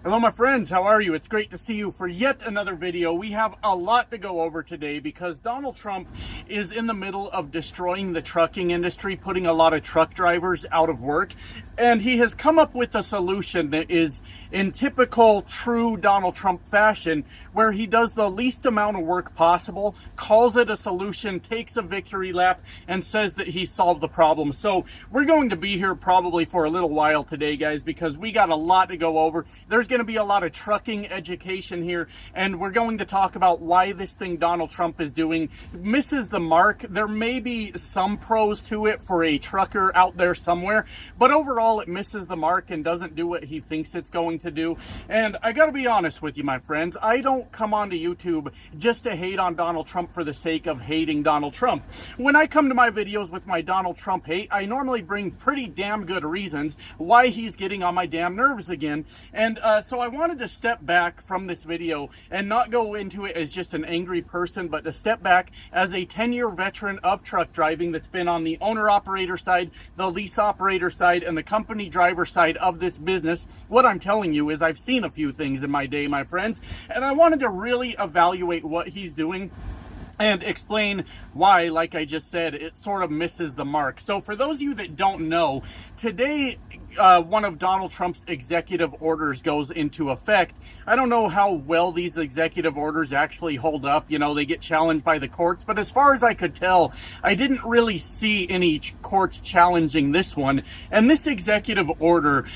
Hello my friends, how are you? It's great to see you for yet another video. We have a lot to go over today because Donald Trump is in the middle of destroying the trucking industry, putting a lot of truck drivers out of work, and he has come up with a solution that is in typical true Donald Trump fashion, where he does the least amount of work possible, calls it a solution, takes a victory lap, and says that he solved the problem. So we're going to be here probably for a little while today, guys, because we got a lot to go over. There's going to be a lot of trucking education here, and we're going to talk about why this thing Donald Trump is doing misses the mark. There may be some pros to it for a trucker out there somewhere, but overall it misses the mark and doesn't do what he thinks it's going to do. And I gotta be honest with you, my friends, I don't come onto YouTube just to hate on Donald Trump for the sake of hating Donald Trump. When I come to my videos with my Donald Trump hate, I normally bring pretty damn good reasons why he's getting on my damn nerves again. And so I wanted to step back from this video and not go into it as just an angry person, but to step back as a 10-year veteran of truck driving that's been on the owner-operator side, the lease operator side, and the company driver side of this business. What I'm telling you is I've seen a few things in my day, my friends, and I wanted to really evaluate what he's doing and explain why, like I just said, it sort of misses the mark. So for those of you that don't know, today one of Donald Trump's executive orders goes into effect. I don't know how well these executive orders actually hold up. You know, they get challenged by the courts, but as far as I could tell, I didn't really see any courts challenging this one. And this executive order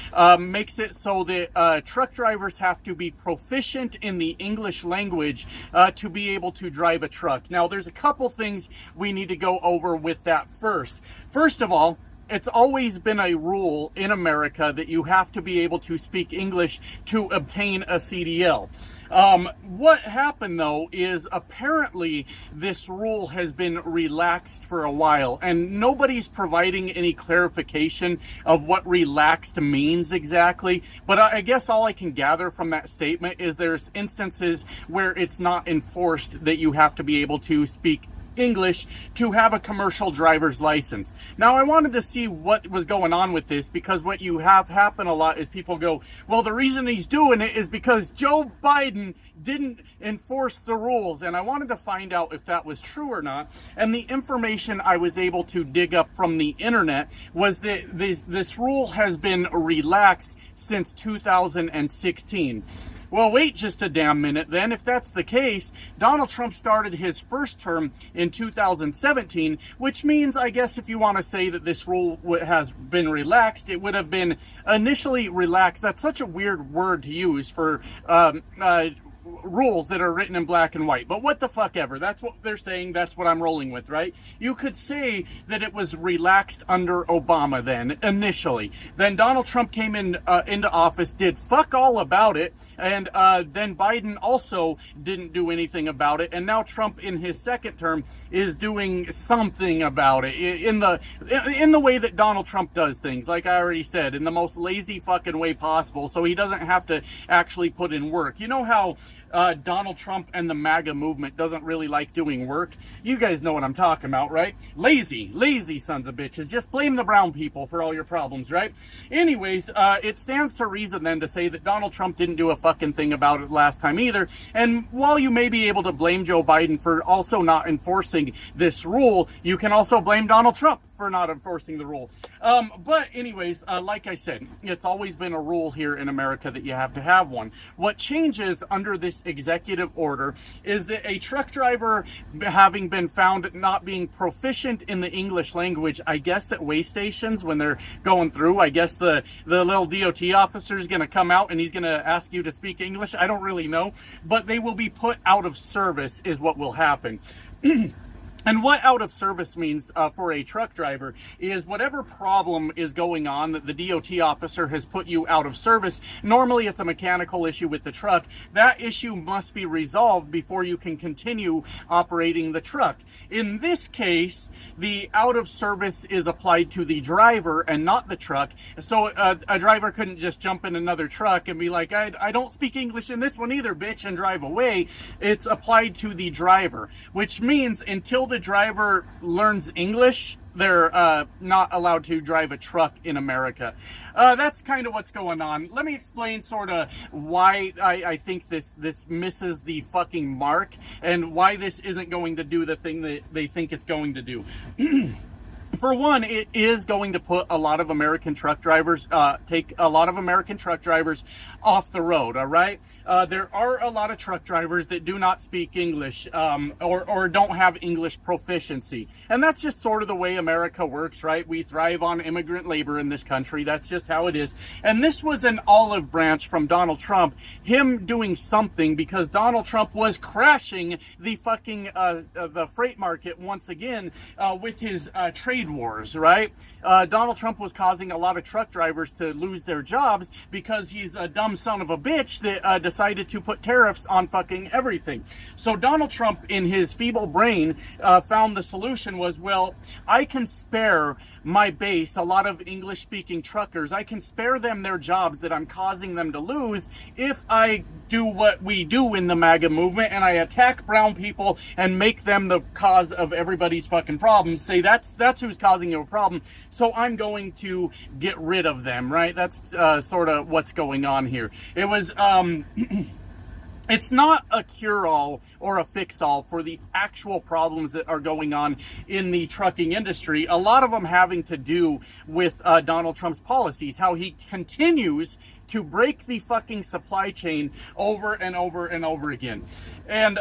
makes it so that truck drivers have to be proficient in the English language to be able to drive a truck. Now, there's a couple things we need to go over with that first. First of all, it's always been a rule in America that you have to be able to speak English to obtain a CDL. What happened though is apparently this rule has been relaxed for a while, and nobody's providing any clarification of what relaxed means exactly. But I guess all I can gather from that statement is there's instances where it's not enforced that you have to be able to speak English to have a commercial driver's license. Now, I wanted to see what was going on with this, because what you have happen a lot is people go, well, the reason he's doing it is because Joe Biden didn't enforce the rules. And I wanted to find out if that was true or not. And the information I was able to dig up from the internet was that this rule has been relaxed since 2016. Well, wait just a damn minute then. If that's the case, Donald Trump started his first term in 2017, which means, I guess, if you want to say that this rule has been relaxed, it would have been initially relaxed. That's such a weird word to use for rules that are written in black and white, but what the fuck ever. That's what they're saying. That's what I'm rolling with, right? You could say that it was relaxed under Obama then, initially. Then Donald Trump came in into office, did fuck all about it, and then Biden also didn't do anything about it, and now Trump in his second term is doing something about it in the way that Donald Trump does things, like I already said, in the most lazy fucking way possible, so he doesn't have to actually put in work. You know how Donald Trump and the MAGA movement doesn't really like doing work? You guys know what I'm talking about, right? Lazy sons of bitches. Just blame the brown people for all your problems, right? Anyways, it stands to reason then to say that Donald Trump didn't do a fucking thing about it last time either. And while you may be able to blame Joe Biden for also not enforcing this rule, you can also blame Donald Trump for not enforcing the rule. But anyways, like I said, it's always been a rule here in America that you have to have one. What changes under this executive order is that a truck driver, having been found not being proficient in the English language, I guess at weigh stations when they're going through, I guess the little DOT officer is going to come out and he's going to ask you to speak English. I don't really know, but they will be put out of service is what will happen. And what out of service means for a truck driver is whatever problem is going on that the DOT officer has put you out of service. Normally it's a mechanical issue with the truck. That issue must be resolved before you can continue operating the truck. In this case, the out of service is applied to the driver and not the truck. So a driver couldn't just jump in another truck and be like, I don't speak English in this one either, bitch, and drive away. It's applied to the driver, which means until the driver learns English, they're not allowed to drive a truck in America. That's kind of what's going on. Let me explain sort of why I think this misses the fucking mark, and why this isn't going to do the thing that they think it's going to do. For one, it is going to put a lot of American truck drivers, take a lot of American truck drivers off the road, all right? There are a lot of truck drivers that do not speak English, or don't have English proficiency. And that's just sort of the way America works, right? We thrive on immigrant labor in this country. That's just how it is. And this was an olive branch from Donald Trump, him doing something, because Donald Trump was crashing the fucking, the freight market once again, with his trade wars, right? Donald Trump was causing a lot of truck drivers to lose their jobs because he's a dumb son of a bitch that decided to put tariffs on fucking everything. So Donald Trump, in his feeble brain, found the solution was, well, I can spare my base, a lot of English-speaking truckers, I can spare them their jobs that I'm causing them to lose if I do what we do in the MAGA movement, and I attack brown people and make them the cause of everybody's fucking problems. Say that's who's causing you a problem, so I'm going to get rid of them, right? That's sort of what's going on here. It was it's not a cure-all or a fix-all for the actual problems that are going on in the trucking industry. A lot of them having to do with Donald Trump's policies, how he continues to break the fucking supply chain over and over and over again. And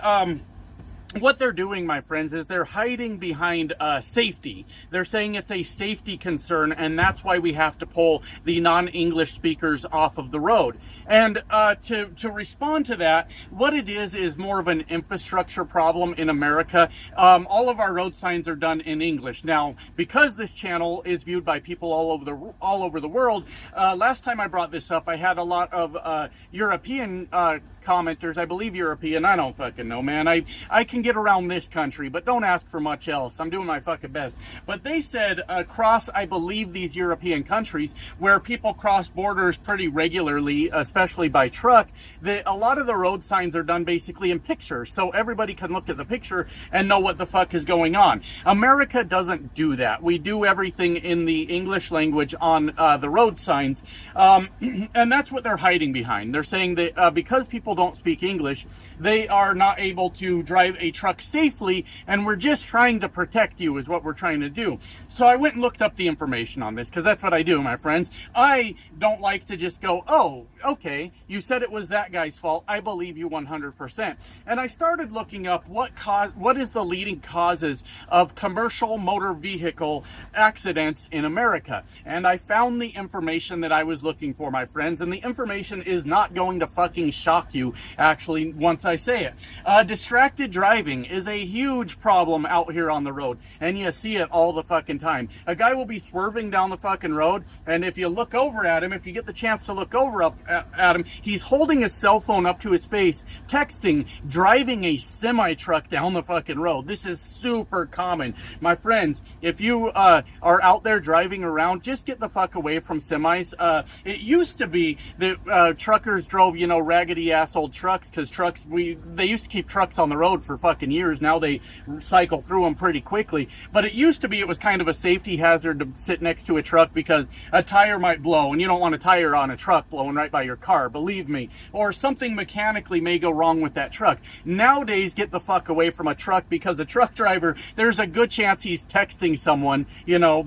what they're doing, my friends, is they're hiding behind safety. They're saying it's a safety concern, and that's why we have to pull the non-English speakers off of the road. And to respond to that, what it is more of an infrastructure problem in America. All of our road signs are done in English. Now, because this channel is viewed by people all over the world, last time I brought this up, I had a lot of European commenters, I believe European, I don't fucking know, man. I can get around this country, but don't ask for much else. I'm doing my fucking best. But they said across, I believe, these European countries where people cross borders pretty regularly, especially by truck, that a lot of the road signs are done basically in pictures, so everybody can look at the picture and know what the fuck is going on. America doesn't do that. We do everything in the English language on the road signs, and that's what they're hiding behind. They're saying that because people don't speak English, they are not able to drive a truck safely, and we're just trying to protect you is what we're trying to do. So I went and looked up the information on this, because that's what I do, my friends. I don't like to just go, oh, okay, you said it was that guy's fault, I believe you 100%. And I started looking up what is the leading causes of commercial motor vehicle accidents in America. And I found the information that I was looking for, my friends, and the information is not going to fucking shock you, actually, once I say it. Distracted driving is a huge problem out here on the road, and you see it all the fucking time. A guy will be swerving down the fucking road, and if you look over at him, if you get the chance to look over at him, he's holding his cell phone up to his face, texting, driving a semi-truck down the fucking road. This is super common. My friends, if you are out there driving around, just get the fuck away from semis. It used to be that truckers drove, you know, raggedy ass old trucks, because they used to keep trucks on the road for fucking years. Now they cycle through them pretty quickly. But it used to be it was kind of a safety hazard to sit next to a truck, because a tire might blow, and you don't want a tire on a truck blowing right by your car, believe me. Or something mechanically may go wrong with that truck. Nowadays, get the fuck away from a truck, because a truck driver, there's a good chance he's texting someone, you know,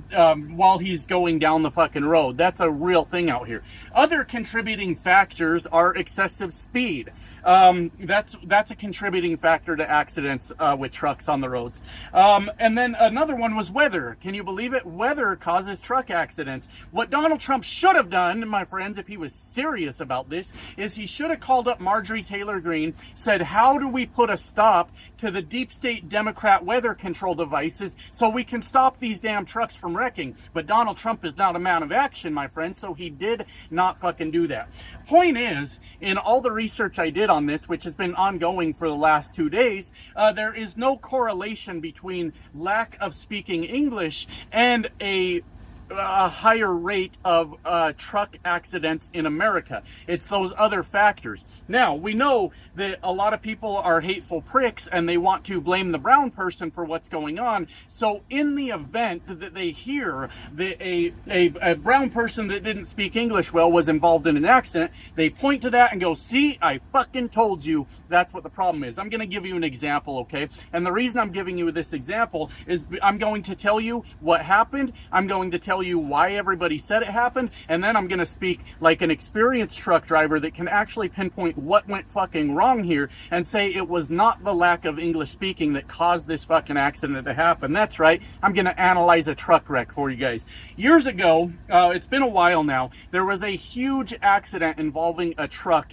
while he's going down the fucking road. That's a real thing out here. Other contributing factors are excessive speed. That's a contributing factor to accidents with trucks on the roads. And then another one was weather. Can you believe it? Weather causes truck accidents. What Donald Trump should have done, my friends, if he was serious about this, is he should have called up Marjorie Taylor Greene, said, how do we put a stop to the deep state Democrat weather control devices so we can stop these damn trucks from wrecking? But Donald Trump is not a man of action, my friends, so he did not fucking do that. Point is, in all the research I did on this, which has been ongoing for the last 2 days, there is no correlation between lack of speaking English and a higher rate of truck accidents in America. It's those other factors. Now, we know that a lot of people are hateful pricks and they want to blame the brown person for what's going on. So in the event that they hear that a brown person that didn't speak English well was involved in an accident, they point to that and go, see, I fucking told you that's what the problem is. I'm going to give you an example, okay? And the reason I'm giving you this example is I'm going to tell you what happened. I'm going to tell you why everybody said it happened. And then I'm going to speak like an experienced truck driver that can actually pinpoint what went fucking wrong here and say it was not the lack of English speaking that caused this fucking accident to happen. That's right. I'm going to analyze a truck wreck for you guys. Years ago, it's been a while now, there was a huge accident involving a truck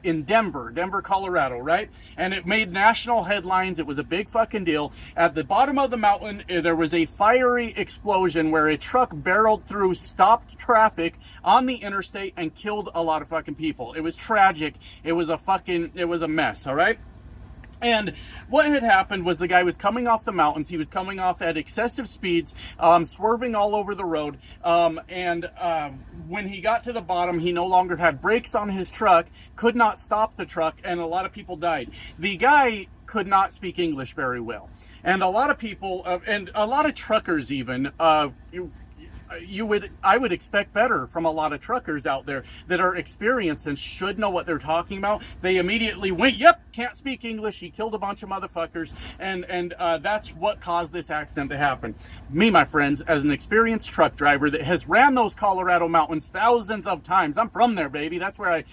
in Denver, Colorado, right? And it made national headlines. It was a big fucking deal. At the bottom of the mountain, there was a fiery explosion where a truck barreled through stopped traffic on the interstate and killed a lot of fucking people. It was tragic. It was a mess, all right? And what had happened was the guy was coming off the mountains. He was coming off at excessive speeds, swerving all over the road. When he got to the bottom, he no longer had brakes on his truck, could not stop the truck, and a lot of people died. The guy could not speak English very well. And a lot of people, and a lot of truckers even, I would expect better from a lot of truckers out there that are experienced and should know what they're talking about. They immediately went, yep, can't speak English. He killed a bunch of motherfuckers. And that's what caused this accident to happen. Me, my friends, as an experienced truck driver that has ran those Colorado mountains thousands of times. I'm from there, baby. That's where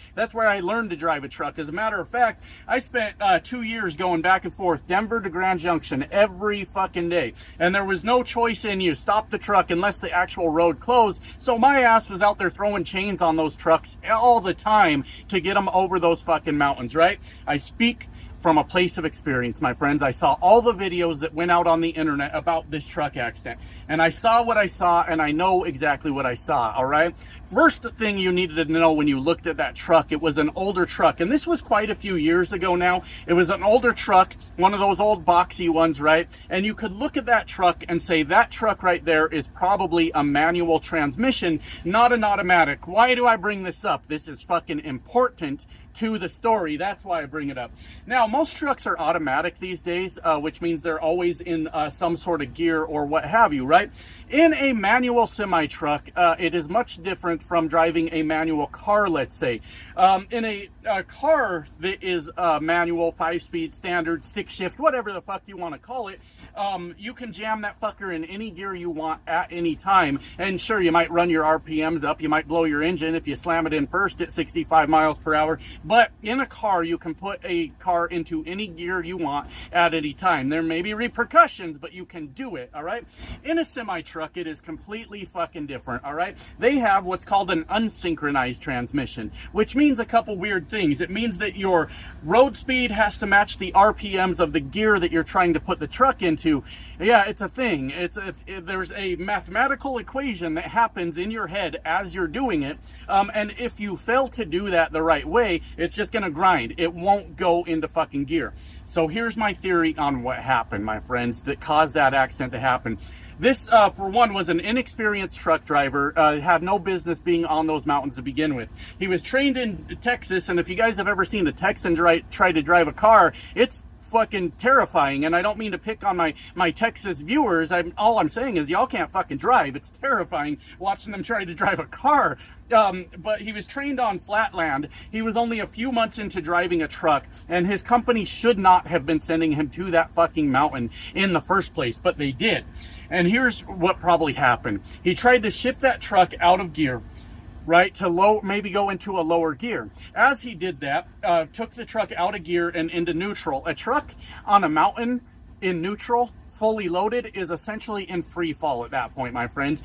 I learned to drive a truck. As a matter of fact, I spent 2 years going back and forth, Denver to Grand Junction every fucking day. And there was no choice in you. Stop the truck unless the actual road closed. So my ass was out there throwing chains on those trucks all the time to get them over those fucking mountains, right? I speak from a place of experience, my friends. I saw all the videos that went out on the internet about this truck accident, and I saw what I saw, and I know exactly what I saw, all right? First thing you needed to know when you looked at that truck, it was an older truck, and this was quite a few years ago now. It was an older truck, one of those old boxy ones, right? And you could look at that truck and say, that truck right there is probably a manual transmission, not an automatic. Why do I bring this up? This is fucking important to the story. That's why I bring it up. Now, most trucks are automatic these days, which means they're always in some sort of gear or what have you, right? In a manual semi-truck, it is much different from driving a manual car, let's say. In a car that is manual, 5-speed, standard, stick shift, whatever the fuck you want to call it, you can jam that fucker in any gear you want at any time. And sure, you might run your RPMs up, you might blow your engine if you slam it in first at 65 miles per hour. But in a car, you can put a car into any gear you want at any time. There may be repercussions, but you can do it, all right? In a semi-truck, it is completely fucking different, all right? They have what's called an unsynchronized transmission, which means a couple weird things. It means that your road speed has to match the RPMs of the gear that you're trying to put the truck into. Yeah, it's a thing. There's a mathematical equation that happens in your head as you're doing it, and if you fail to do that the right way, it's just gonna grind. It won't go into fucking gear. So here's my theory on what happened, my friends, that caused that accident to happen. This, for one, was an inexperienced truck driver, had no business being on those mountains to begin with. He was trained in Texas, and if you guys have ever seen a Texan try to drive a car, it's fucking terrifying. And I don't mean to pick on my Texas viewers. All I'm saying is y'all can't fucking drive. It's terrifying watching them try to drive a car. But he was trained on flatland. He was only a few months into driving a truck, and his company should not have been sending him to that fucking mountain in the first place, but they did. And here's what probably happened. He tried to shift that truck out of gear, right, to maybe go into a lower gear. As he did that, took the truck out of gear and into neutral. A truck on a mountain in neutral, fully loaded, is essentially in free fall at that point, my friends.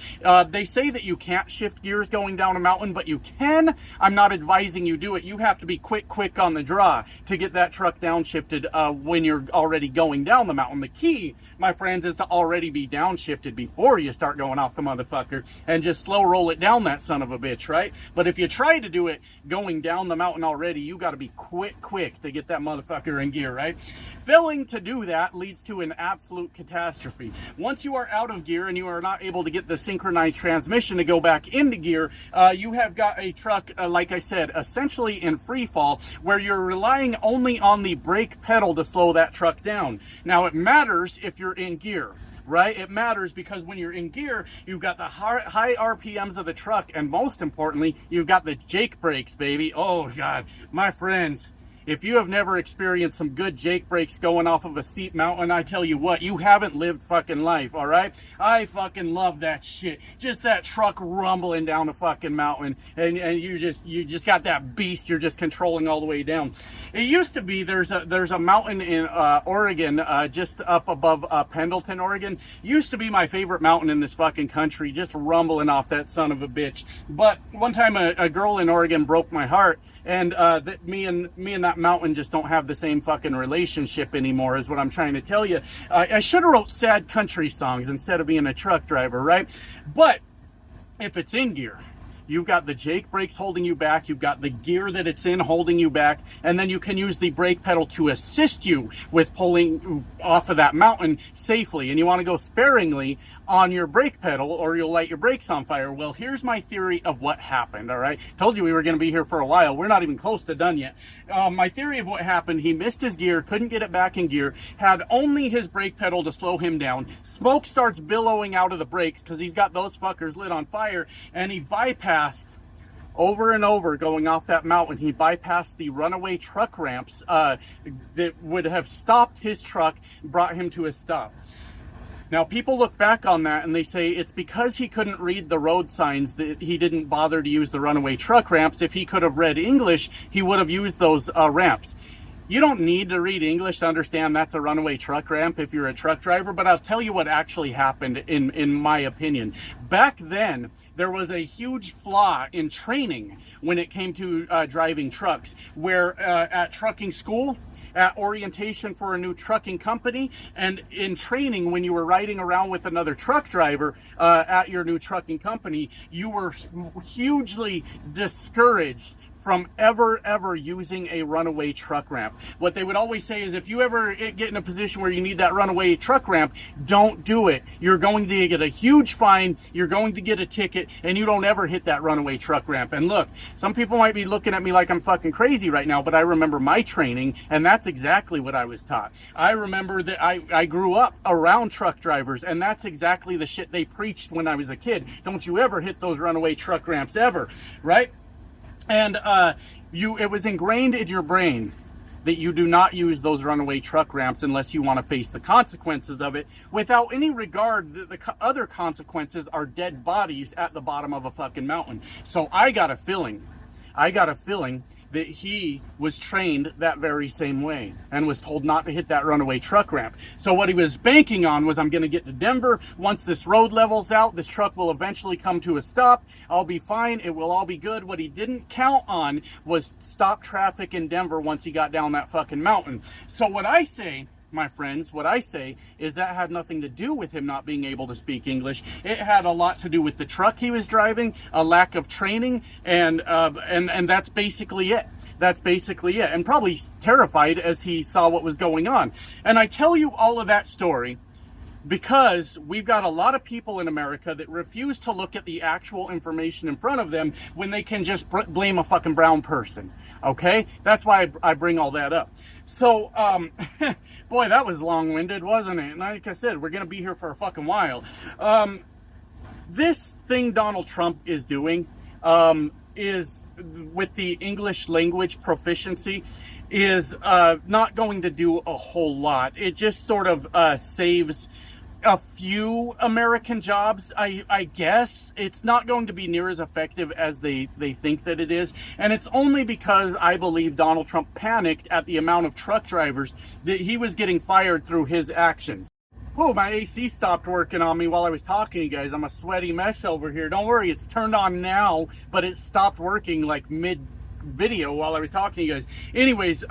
They say that you can't shift gears going down a mountain, but you can. I'm not advising you do it. You have to be quick on the draw to get that truck downshifted when you're already going down the mountain. The key, my friends, is to already be downshifted before you start going off the motherfucker and just slow roll it down, that son of a bitch, right? But if you try to do it going down the mountain already, you got to be quick to get that motherfucker in gear, right? Failing to do that leads to an absolute catastrophe. Once you are out of gear and you are not able to get the synchronized transmission to go back into gear, you have got a truck, like I said, essentially in free fall, where you're relying only on the brake pedal to slow that truck down. Now, it matters if you're in gear. Right? It matters because when you're in gear, you've got the high RPMs of the truck, and most importantly, you've got the Jake brakes, baby. Oh God, my friends, if you have never experienced some good Jake brakes going off of a steep mountain, I tell you what, you haven't lived fucking life, all right? I fucking love that shit. Just that truck rumbling down a fucking mountain, and you just got that beast you're just controlling all the way down. It used to be there's a mountain in Oregon, just up above Pendleton, Oregon. Used to be my favorite mountain in this fucking country, just rumbling off that son of a bitch. But one time a girl in Oregon broke my heart, and me and that mountain just don't have the same fucking relationship anymore, is what I'm trying to tell you. I should have wrote sad country songs instead of being a truck driver, right? But if it's in gear, you've got the Jake brakes holding you back, you've got the gear that it's in holding you back, and then you can use the brake pedal to assist you with pulling off of that mountain safely. And you want to go sparingly on your brake pedal or you'll light your brakes on fire. Well, here's my theory of what happened, all right? Told you we were going to be here for a while. We're not even close to done yet. My theory of what happened, he missed his gear, couldn't get it back in gear, had only his brake pedal to slow him down. Smoke starts billowing out of the brakes because he's got those fuckers lit on fire, and he bypassed over and over going off that mountain. He bypassed the runaway truck ramps that would have stopped his truck, brought him to a stop. Now, people look back on that and they say it's because he couldn't read the road signs that he didn't bother to use the runaway truck ramps. If he could have read English, he would have used those ramps. You don't need to read English to understand that's a runaway truck ramp if you're a truck driver, but I'll tell you what actually happened in my opinion. Back then, there was a huge flaw in training when it came to driving trucks, where at trucking school, at orientation for a new trucking company, and in training when you were riding around with another truck driver at your new trucking company, you were hugely discouraged from ever using a runaway truck ramp. What they would always say is, if you ever get in a position where you need that runaway truck ramp, don't do it. You're going to get a huge fine, you're going to get a ticket, and you don't ever hit that runaway truck ramp. And look, some people might be looking at me like I'm fucking crazy right now, but I remember my training, and that's exactly what I was taught. I remember that I grew up around truck drivers, and that's exactly the shit they preached when I was a kid. Don't you ever hit those runaway truck ramps ever, right? And it was ingrained in your brain that you do not use those runaway truck ramps unless you want to face the consequences of it, without any regard that the other consequences are dead bodies at the bottom of a fucking mountain. So I got a feeling that he was trained that very same way and was told not to hit that runaway truck ramp. So what he was banking on was, I'm going to get to Denver. Once this road levels out, this truck will eventually come to a stop. I'll be fine. It will all be good. What he didn't count on was stop traffic in Denver once he got down that fucking mountain. So what I say, my friends, what I say is that had nothing to do with him not being able to speak English. It had a lot to do with the truck he was driving, a lack of training, and that's basically it. That's basically it. And probably terrified as he saw what was going on. And I tell you all of that story because we've got a lot of people in America that refuse to look at the actual information in front of them when they can just blame a fucking brown person. Okay? That's why I bring all that up. So, boy, that was long-winded, wasn't it? And like I said, we're going to be here for a fucking while. This thing Donald Trump is doing is, with the English language proficiency, is not going to do a whole lot. It just sort of saves a few American jobs, I guess. It's not going to be near as effective as they think that it is. And it's only because I believe Donald Trump panicked at the amount of truck drivers that he was getting fired through his actions. Oh, my AC stopped working on me while I was talking to you guys. I'm a sweaty mess over here. Don't worry, it's turned on now, but it stopped working like mid-video while I was talking to you guys. Anyways,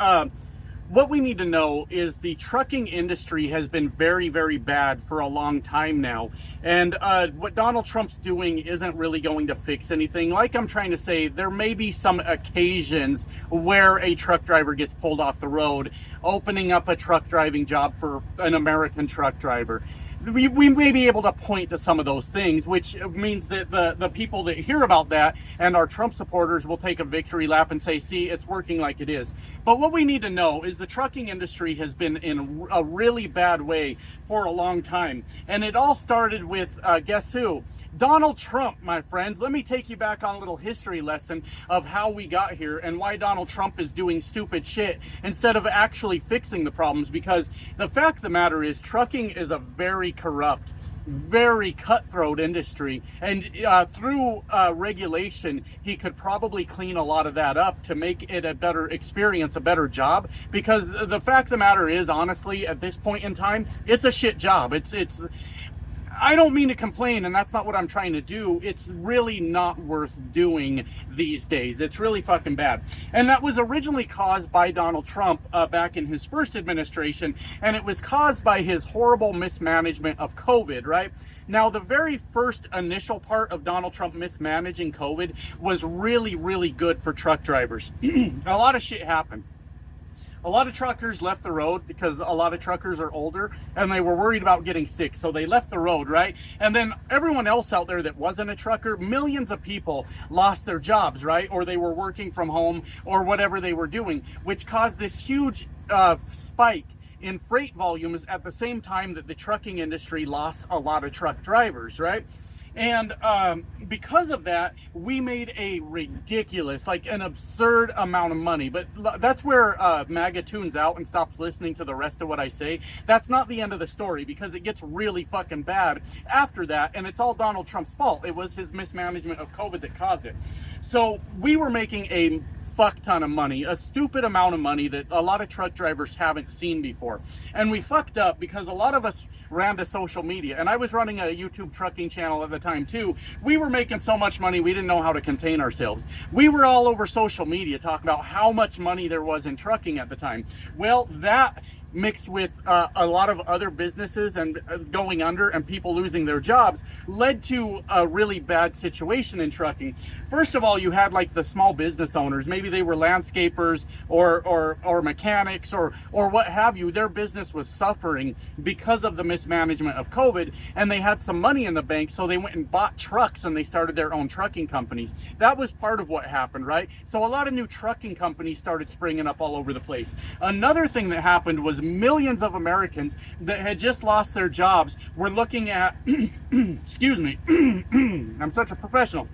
what we need to know is the trucking industry has been very, very bad for a long time now. And what Donald Trump's doing isn't really going to fix anything. Like I'm trying to say, there may be some occasions where a truck driver gets pulled off the road, opening up a truck driving job for an American truck driver. We may be able to point to some of those things, which means that the people that hear about that and our Trump supporters will take a victory lap and say, see, it's working like it is. But what we need to know is the trucking industry has been in a really bad way for a long time. And it all started with, guess who? Donald Trump, my friends. Let me take you back on a little history lesson of how we got here and why Donald Trump is doing stupid shit instead of actually fixing the problems. Because the fact of the matter is, trucking is a very corrupt, very cutthroat industry, and through regulation he could probably clean a lot of that up to make it a better experience, a better job. Because the fact of the matter is, honestly, at this point in time, it's a shit job. It's I don't mean to complain, and that's not what I'm trying to do. It's really not worth doing these days. It's really fucking bad. And that was originally caused by Donald Trump back in his first administration, and it was caused by his horrible mismanagement of COVID, right? Now, the very first initial part of Donald Trump mismanaging COVID was really, really good for truck drivers. A lot of shit happened. A lot of truckers left the road because a lot of truckers are older and they were worried about getting sick. So they left the road, right? And then everyone else out there that wasn't a trucker, millions of people lost their jobs, right? Or they were working from home or whatever they were doing, which caused this huge spike in freight volumes at the same time that the trucking industry lost a lot of truck drivers, right? And because of that, we made a ridiculous, like an absurd amount of money. But that's where MAGA tunes out and stops listening to the rest of what I say. That's not the end of the story, because it gets really fucking bad after that. And it's all Donald Trump's fault. It was his mismanagement of COVID that caused it. So we were making a fuck ton of money, a stupid amount of money that a lot of truck drivers haven't seen before. And we fucked up because a lot of us ran to social media, and I was running a YouTube trucking channel at the time too. We were making so much money we didn't know how to contain ourselves. We were all over social media talking about how much money there was in trucking at the time. Well, that mixed with a lot of other businesses and going under and people losing their jobs led to a really bad situation in trucking. First of all, you had like the small business owners, maybe they were landscapers or mechanics or what have you. Their business was suffering because of the mismanagement of COVID, and they had some money in the bank, so they went and bought trucks and they started their own trucking companies. That was part of what happened, right? So a lot of new trucking companies started springing up all over the place. Another thing that happened was millions of Americans that had just lost their jobs were looking at excuse me, I'm such a professional.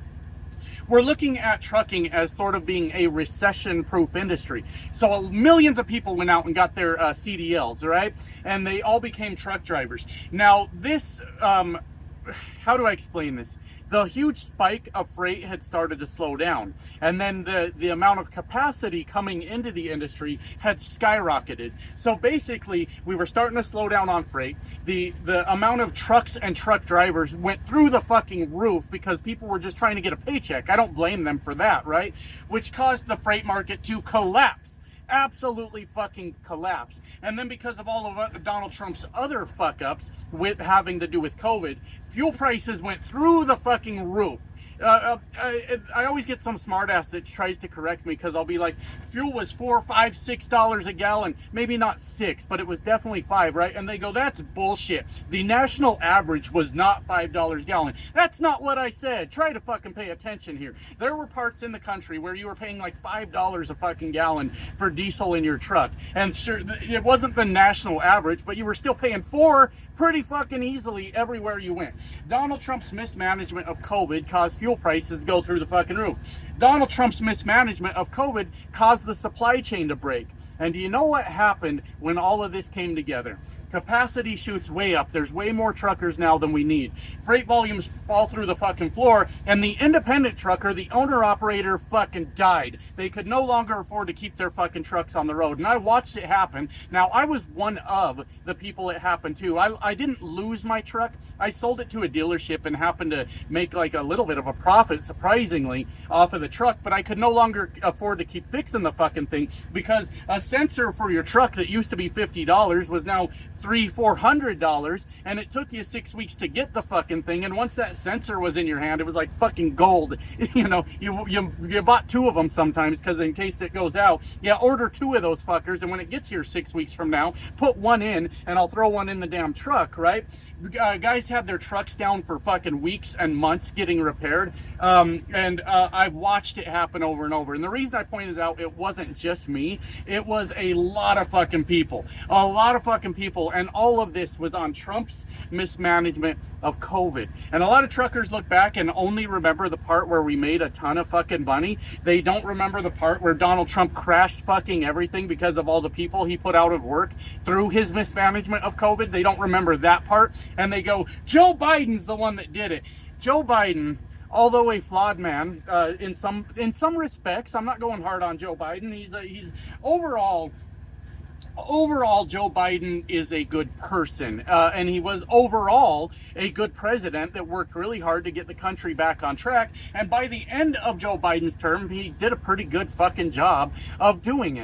We're looking at trucking as sort of being a recession-proof industry. So millions of people went out and got their CDLs, right? And they all became truck drivers. Now this, how do I explain this? The huge spike of freight had started to slow down, and then the amount of capacity coming into the industry had skyrocketed. So basically, we were starting to slow down on freight. The amount of trucks and truck drivers went through the fucking roof because people were just trying to get a paycheck. I don't blame them for that, right? Which caused the freight market to collapse. Absolutely fucking collapsed. And then because of all of Donald Trump's other fuck ups with having to do with COVID, fuel prices went through the fucking roof. I always get some smartass that tries to correct me because I'll be like, fuel was $4, $5, $6 a gallon. Maybe not $6, but it was definitely $5, right? And they go, that's bullshit. The national average was not $5 a gallon. That's not what I said. Try to fucking pay attention here. There were parts in the country where you were paying like $5 a fucking gallon for diesel in your truck. And sure, it wasn't the national average, but you were still paying $4 pretty fucking easily everywhere you went. Donald Trump's mismanagement of COVID caused fuel prices to go through the fucking roof. Donald Trump's mismanagement of COVID caused the supply chain to break. And do you know what happened when all of this came together? Capacity shoots way up. There's way more truckers now than we need. Freight volumes fall through the fucking floor, and the independent trucker, the owner-operator, fucking died. They could no longer afford to keep their fucking trucks on the road, and I watched it happen. Now, I was one of the people it happened to. I didn't lose my truck. I sold it to a dealership and happened to make like a little bit of a profit, surprisingly, off of the truck, but I could no longer afford to keep fixing the fucking thing because a sensor for your truck that used to be $50 was now $300-400, and it took you 6 weeks to get the fucking thing. And once that sensor was in your hand, it was like fucking gold. You know, you bought 2 of them sometimes because in case it goes out, yeah, order 2 of those fuckers, and when it gets here 6 weeks from now, put 1 in, and I'll throw 1 in the damn truck, right? Guys had their trucks down for fucking weeks and months getting repaired, and I've watched it happen over and over. And the reason I pointed out it wasn't just me, it was a lot of fucking people, and all of this was on Trump's mismanagement of COVID. And a lot of truckers look back and only remember the part where we made a ton of fucking money. They don't remember the part where Donald Trump crashed fucking everything because of all the people he put out of work through his mismanagement of COVID. They don't remember that part, and they go, Joe Biden's the one that did it. Joe Biden, although a flawed man in some respects, I'm not going hard on Joe Biden. He's overall, Joe Biden is a good person, and he was overall a good president that worked really hard to get the country back on track. And by the end of Joe Biden's term, he did a pretty good fucking job of doing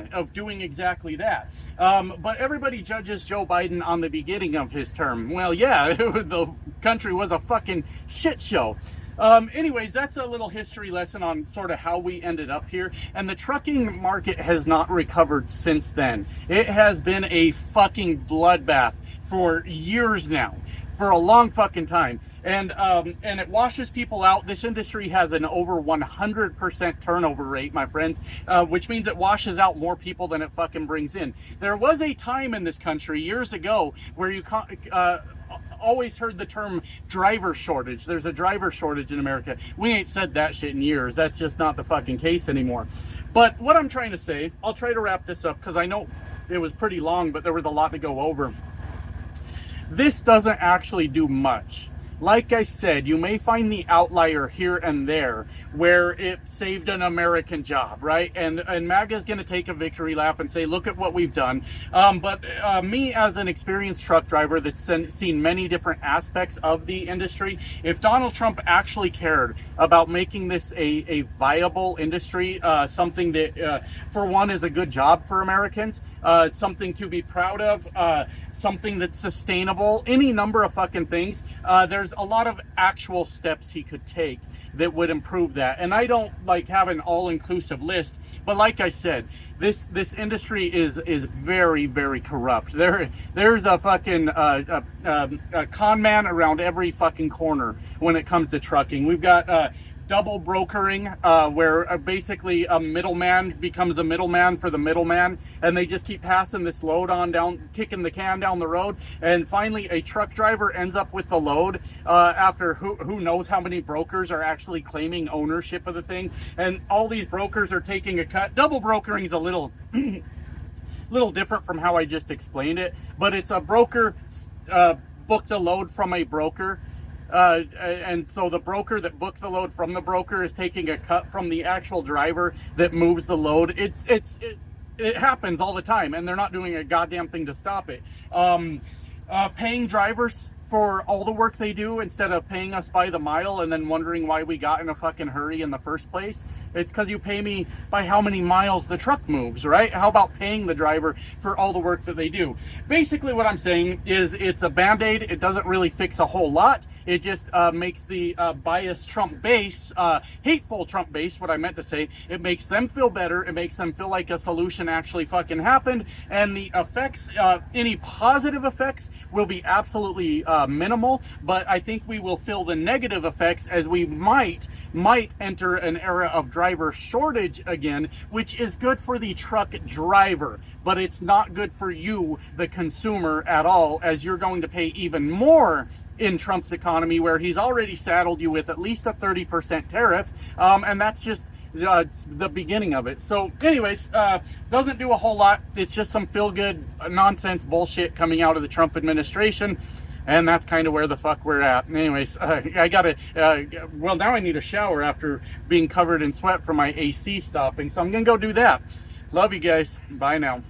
exactly that. But everybody judges Joe Biden on the beginning of his term. Well, yeah, the country was a fucking shit show. Anyways, that's a little history lesson on sort of how we ended up here. And the trucking market has not recovered since then. It has been a fucking bloodbath for years now, for a long fucking time. And it washes people out. This industry has an over 100% turnover rate, my friends, which means it washes out more people than it fucking brings in. There was a time in this country years ago where you always heard the term driver shortage. There's a driver shortage in America. We ain't said that shit in years. That's just not the fucking case anymore. But what I'm trying to say, I'll try to wrap this up because I know it was pretty long, but there was a lot to go over. This doesn't actually do much. Like I said, you may find the outlier here and there where it saved an American job, right? And MAGA's going to take a victory lap and say, look at what we've done. But me as an experienced truck driver that's seen many different aspects of the industry, if Donald Trump actually cared about making this a viable industry, something that, for one, is a good job for Americans, something to be proud of, something that's sustainable, any number of fucking things, there's a lot of actual steps he could take that would improve that. And I don't like have an all-inclusive list, but like I said, this industry is very, very corrupt. There's a fucking a con man around every fucking corner when it comes to trucking. We've got double brokering, where basically a middleman becomes a middleman for the middleman, and they just keep passing this load on down, kicking the can down the road, and finally a truck driver ends up with the load after who knows how many brokers are actually claiming ownership of the thing, and all these brokers are taking a cut. Double brokering is a little different from how I just explained it, but it's a broker booked a load from a broker. And so the broker that booked the load from the broker is taking a cut from the actual driver that moves the load. It happens all the time, and they're not doing a goddamn thing to stop it. Paying drivers for all the work they do instead of paying us by the mile and then wondering why we got in a fucking hurry in the first place. It's because you pay me by how many miles the truck moves, right? How about paying the driver for all the work that they do? Basically what I'm saying is it's a band-aid. It doesn't really fix a whole lot. It just makes the biased Trump base, hateful Trump base, what I meant to say, it makes them feel better. It makes them feel like a solution actually fucking happened. And the effects, any positive effects will be absolutely minimal. But I think we will feel the negative effects as we might enter an era of driver shortage again, which is good for the truck driver, but it's not good for you, the consumer, at all, as you're going to pay even more in Trump's economy, where he's already saddled you with at least a 30% tariff, and that's just the beginning of it. So anyways, doesn't do a whole lot. It's just some feel-good nonsense bullshit coming out of the Trump administration. And that's kind of where the fuck we're at. Anyways, I gotta, well, now I need a shower after being covered in sweat from my AC stopping. So I'm gonna go do that. Love you guys. Bye now.